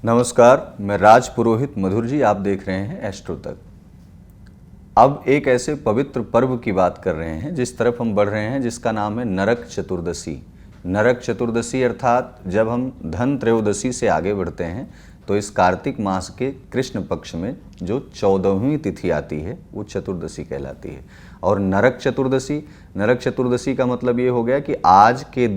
नमस्कार, मैं राज पुरोहित मधुर जी। आप देख रहे हैं एस्ट्रो तक। अब एक ऐसे पवित्र पर्व की बात कर रहे हैं जिस तरफ हम बढ़ रहे हैं, जिसका नाम है नरक चतुर्दशी। नरक चतुर्दशी अर्थात जब हम धन त्रयोदशी से आगे बढ़ते हैं तो इस कार्तिक मास के कृष्ण पक्ष में जो 14वीं तिथि आती है वो चतुर्दशी कहलाती है। और नरक चतुर्दशी का मतलब ये हो गया कि आज के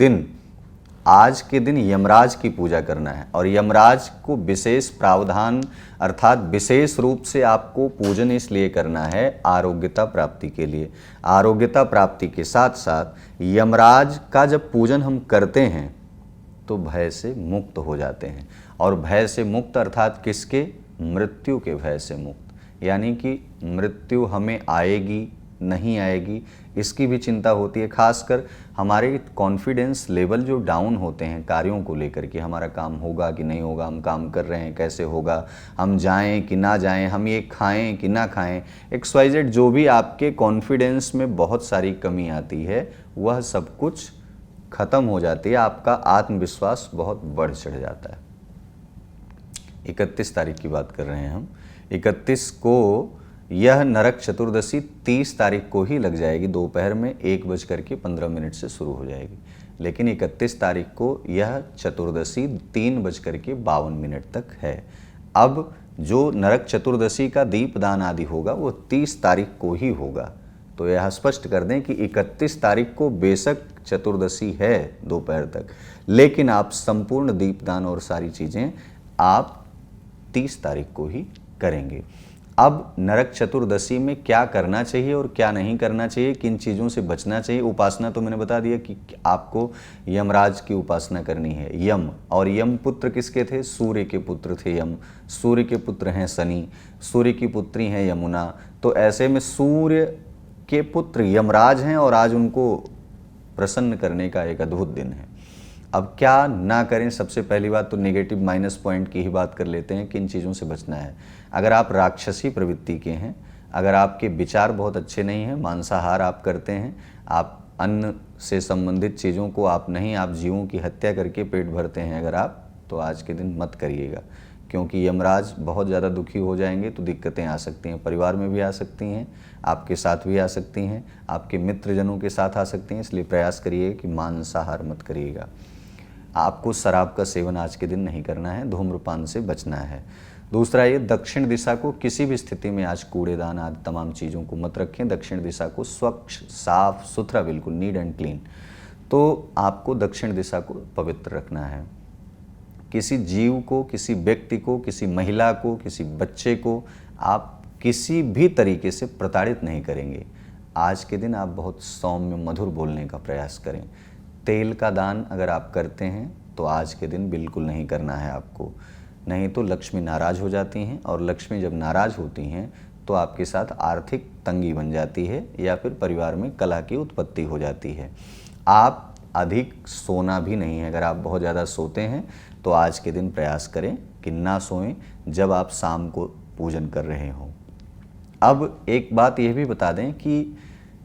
दिन यमराज की पूजा करना है। और यमराज को विशेष प्रावधान अर्थात विशेष रूप से आपको पूजन इसलिए करना है आरोग्यता प्राप्ति के लिए। आरोग्यता प्राप्ति के साथ साथ यमराज का जब पूजन हम करते हैं तो भय से मुक्त हो जाते हैं। और भय से मुक्त अर्थात किसके? मृत्यु के भय से मुक्त। यानी कि मृत्यु हमें आएगी नहीं आएगी इसकी भी चिंता होती है। खासकर हमारे कॉन्फिडेंस लेवल जो डाउन होते हैं कार्यों को लेकर के, हमारा काम होगा कि नहीं होगा, हम काम कर रहे हैं कैसे होगा, हम जाएं कि ना जाएं, हम ये खाएं कि ना खाएं, XYZ जो भी आपके कॉन्फिडेंस में बहुत सारी कमी आती है वह सब कुछ खत्म हो जाती है। आपका आत्मविश्वास बहुत बढ़ चढ़ जाता है। 31 तारीख की बात कर रहे हैं हम। 31 को यह नरक चतुर्दशी 30 तारीख को ही लग जाएगी। दोपहर में 1:15 से शुरू हो जाएगी। लेकिन 31 तारीख को यह चतुर्दशी 3:52 तक है। अब जो नरक चतुर्दशी का दीपदान आदि होगा वो 30 तारीख को ही होगा। तो यह स्पष्ट कर दें कि 31 तारीख को बेशक चतुर्दशी है दोपहर तक, लेकिन आप संपूर्ण दीपदान और सारी चीज़ें आप 30 तारीख को ही करेंगे। अब नरक चतुर्दशी में क्या करना चाहिए और क्या नहीं करना चाहिए, किन चीज़ों से बचना चाहिए। उपासना तो मैंने बता दिया कि आपको यमराज की उपासना करनी है। यम, और यम पुत्र किसके थे? सूर्य के पुत्र थे यम। सूर्य के पुत्र हैं शनि, सूर्य की पुत्री हैं यमुना। तो ऐसे में सूर्य के पुत्र यमराज हैं और आज उनको प्रसन्न करने का एक अद्भुत दिन है। अब क्या ना करें? सबसे पहली बात तो नेगेटिव माइनस पॉइंट की ही बात कर लेते हैं। किन चीज़ों से बचना है? अगर आप राक्षसी प्रवृत्ति के हैं, अगर आपके विचार बहुत अच्छे नहीं हैं, मांसाहार आप करते हैं, आप अन्न से संबंधित चीज़ों को आप जीवों की हत्या करके पेट भरते हैं अगर आप, तो आज के दिन मत करिएगा। क्योंकि यमराज बहुत ज़्यादा दुखी हो जाएंगे तो दिक्कतें आ सकती हैं। परिवार में भी आ सकती हैं, आपके साथ भी आ सकती हैं, आपके मित्रजनों के साथ आ सकती हैं। इसलिए प्रयास करिए कि मांसाहार मत करिएगा। आपको शराब का सेवन आज के दिन नहीं करना है, धूम्रपान से बचना है। दूसरा ये, दक्षिण दिशा को किसी भी स्थिति में आज कूड़ेदान आदि तमाम चीज़ों को मत रखें। दक्षिण दिशा को स्वच्छ साफ सुथरा बिल्कुल नीट एंड क्लीन। तो आपको दक्षिण दिशा को पवित्र रखना है। किसी जीव को, किसी व्यक्ति को, किसी महिला को, किसी बच्चे को आप किसी भी तरीके से प्रताड़ित नहीं करेंगे। आज के दिन आप बहुत सौम्य मधुर बोलने का प्रयास करें। तेल का दान अगर आप करते हैं तो आज के दिन बिल्कुल नहीं करना है आपको, नहीं तो लक्ष्मी नाराज़ हो जाती हैं। और लक्ष्मी जब नाराज़ होती हैं तो आपके साथ आर्थिक तंगी बन जाती है या फिर परिवार में कलह की उत्पत्ति हो जाती है। आप अधिक सोना भी नहीं है। अगर आप बहुत ज़्यादा सोते हैं तो आज के दिन प्रयास करें कि ना सोएं जब आप शाम को पूजन कर रहे हों। अब एक बात यह भी बता दें कि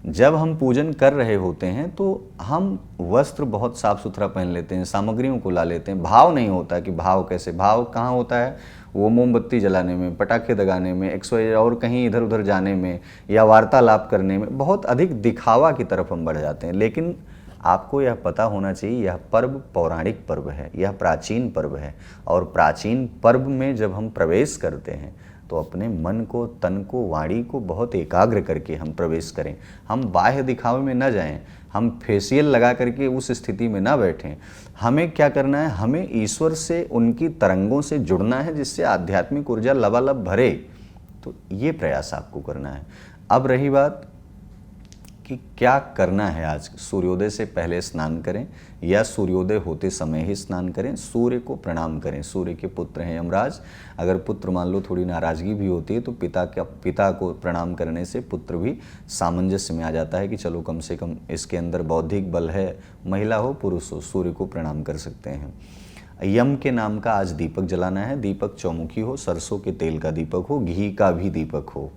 जब हम पूजन कर रहे होते हैं तो हम वस्त्र बहुत साफ सुथरा पहन लेते हैं, सामग्रियों को ला लेते हैं। भाव नहीं होता कि भाव कैसे, भाव कहाँ होता है? वो मोमबत्ती जलाने में, पटाखे दगाने में, और कहीं इधर उधर जाने में या वार्तालाप करने में बहुत अधिक दिखावा की तरफ हम बढ़ जाते हैं। लेकिन आपको यह पता होना चाहिए यह पर्व पौराणिक पर्व है, यह प्राचीन पर्व है। और प्राचीन पर्व में जब हम प्रवेश करते हैं तो अपने मन को, तन को, वाणी को बहुत एकाग्र करके हम प्रवेश करें। हम बाह्य दिखावे में न जाएं, हम फेशियल लगा करके उस स्थिति में ना बैठें। हमें क्या करना है? हमें ईश्वर से, उनकी तरंगों से जुड़ना है जिससे आध्यात्मिक ऊर्जा लबालब भरे। तो ये प्रयास आपको करना है। अब रही बात कि क्या करना है आज। सूर्योदय से पहले स्नान करें या सूर्योदय होते समय ही स्नान करें। सूर्य को प्रणाम करें। सूर्य के पुत्र हैं यमराज। अगर पुत्र मान लो थोड़ी नाराज़गी भी होती है तो पिता को प्रणाम करने से पुत्र भी सामंजस्य में आ जाता है कि चलो कम से कम इसके अंदर बौद्धिक बल है। महिला हो पुरुष हो, सूर्य को प्रणाम कर सकते हैं। यम के नाम का आज दीपक जलाना है। दीपक चौमुखी हो, सरसों के तेल का दीपक हो, घी का भी दीपक हो।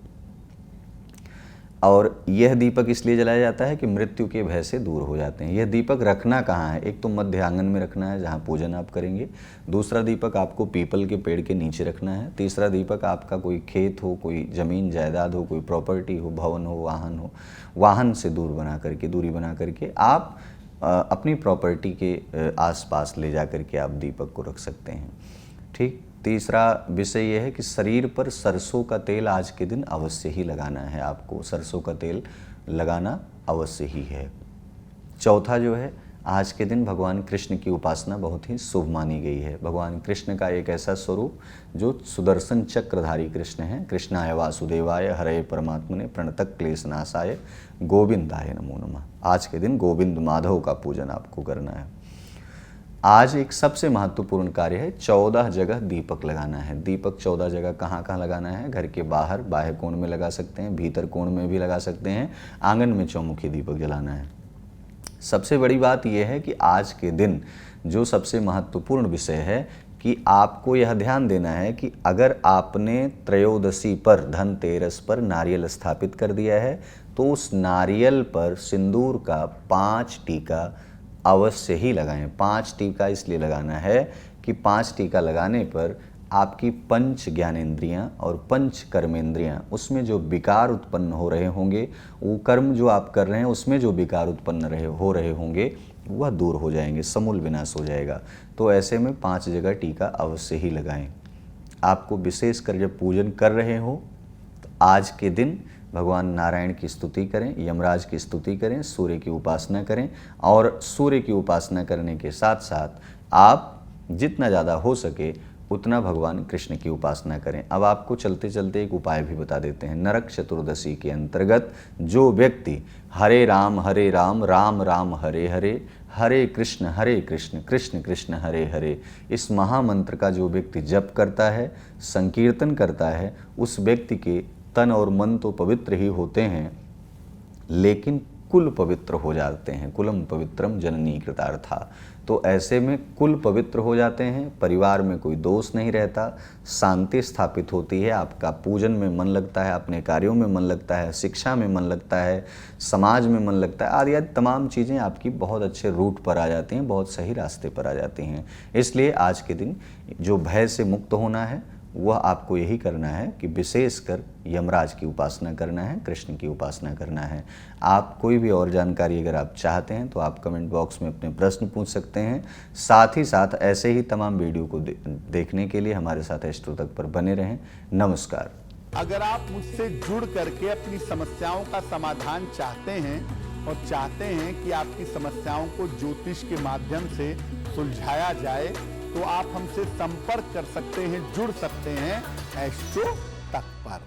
और यह दीपक इसलिए जलाया जाता है कि मृत्यु के भय से दूर हो जाते हैं। यह दीपक रखना कहाँ है? एक तो मध्य आंगन में रखना है जहाँ पूजन आप करेंगे। दूसरा दीपक आपको पीपल के पेड़ के नीचे रखना है। तीसरा दीपक आपका कोई खेत हो, कोई ज़मीन जायदाद हो, कोई प्रॉपर्टी हो, भवन हो, वाहन से दूरी बना करके आप अपनी प्रॉपर्टी के आसपास ले जा करके आप दीपक को रख सकते हैं। ठीक। तीसरा विषय यह है कि शरीर पर सरसों का तेल आज के दिन अवश्य ही लगाना है। आपको सरसों का तेल लगाना अवश्य ही है। चौथा जो है, आज के दिन भगवान कृष्ण की उपासना बहुत ही शुभ मानी गई है। भगवान कृष्ण का एक ऐसा स्वरूप जो सुदर्शन चक्रधारी कृष्ण है। कृष्णाय वासुदेवाय हरे परमात्मने प्रणतक क्लेशनाशाय गोविंदाय नमो नमः। आज के दिन गोविंद माधव का पूजन आपको करना है। आज एक सबसे महत्वपूर्ण कार्य है, 14 जगह दीपक लगाना है। दीपक 14 जगह कहाँ कहाँ लगाना है? घर के बाहर बाह्य कोण में लगा सकते हैं, भीतर कोण में भी लगा सकते हैं, आंगन में चौमुखी दीपक जलाना है। सबसे बड़ी बात यह है कि आज के दिन जो सबसे महत्वपूर्ण विषय है कि आपको यह ध्यान देना है कि अगर आपने त्रयोदशी पर, धनतेरस पर नारियल स्थापित कर दिया है तो उस नारियल पर सिंदूर का 5 टीका अवश्य ही लगाएं। 5 टीका इसलिए लगाना है कि 5 टीका लगाने पर आपकी पंच ज्ञानेंद्रियां और पंच कर्मेंद्रियां, उसमें जो विकार उत्पन्न हो रहे होंगे, वो कर्म जो आप कर रहे हैं उसमें जो विकार उत्पन्न हो रहे होंगे वह दूर हो जाएंगे, समूल विनाश हो जाएगा। तो ऐसे में 5 जगह टीका अवश्य ही लगाएं। आपको विशेषकर जब पूजन कर रहे हो तो आज के दिन भगवान नारायण की स्तुति करें, यमराज की स्तुति करें, सूर्य की उपासना करें और सूर्य की उपासना करने के साथ साथ आप जितना ज़्यादा हो सके उतना भगवान कृष्ण की उपासना करें। अब आपको चलते चलते एक उपाय भी बता देते हैं। नरक चतुर्दशी के अंतर्गत जो व्यक्ति हरे राम राम राम हरे हरे, हरे कृष्ण कृष्ण कृष्ण हरे हरे, इस महामंत्र का जो व्यक्ति जप करता है, संकीर्तन करता है, उस व्यक्ति के तन और मन तो पवित्र ही होते हैं लेकिन कुल पवित्र हो जाते हैं। कुलम पवित्रम जननी कृतार्था। तो ऐसे में कुल पवित्र हो जाते हैं, परिवार में कोई दोष नहीं रहता, शांति स्थापित होती है, आपका पूजन में मन लगता है, अपने कार्यों में मन लगता है, शिक्षा में मन लगता है, समाज में मन लगता है, आदि आदि तमाम चीज़ें आपकी बहुत अच्छे रूट पर आ जाती हैं, बहुत सही रास्ते पर आ जाती हैं। इसलिए आज के दिन जो भय से मुक्त होना है वह आपको यही करना है कि विशेषकर यमराज की उपासना करना है, कृष्ण की उपासना करना है। आप कोई भी और जानकारी अगर आप चाहते हैं तो आप कमेंट बॉक्स में अपने प्रश्न पूछ सकते हैं। साथ ही साथ ऐसे ही तमाम वीडियो को देखने के लिए हमारे साथ एस्ट्रो तक पर बने रहें। नमस्कार। अगर आप मुझसे जुड़ करके अपनी समस्याओं का समाधान चाहते हैं और चाहते हैं कि आपकी समस्याओं को ज्योतिष के माध्यम से सुलझाया जाए तो आप हमसे संपर्क कर सकते हैं, जुड़ सकते हैं एस्ट्रो तक पर।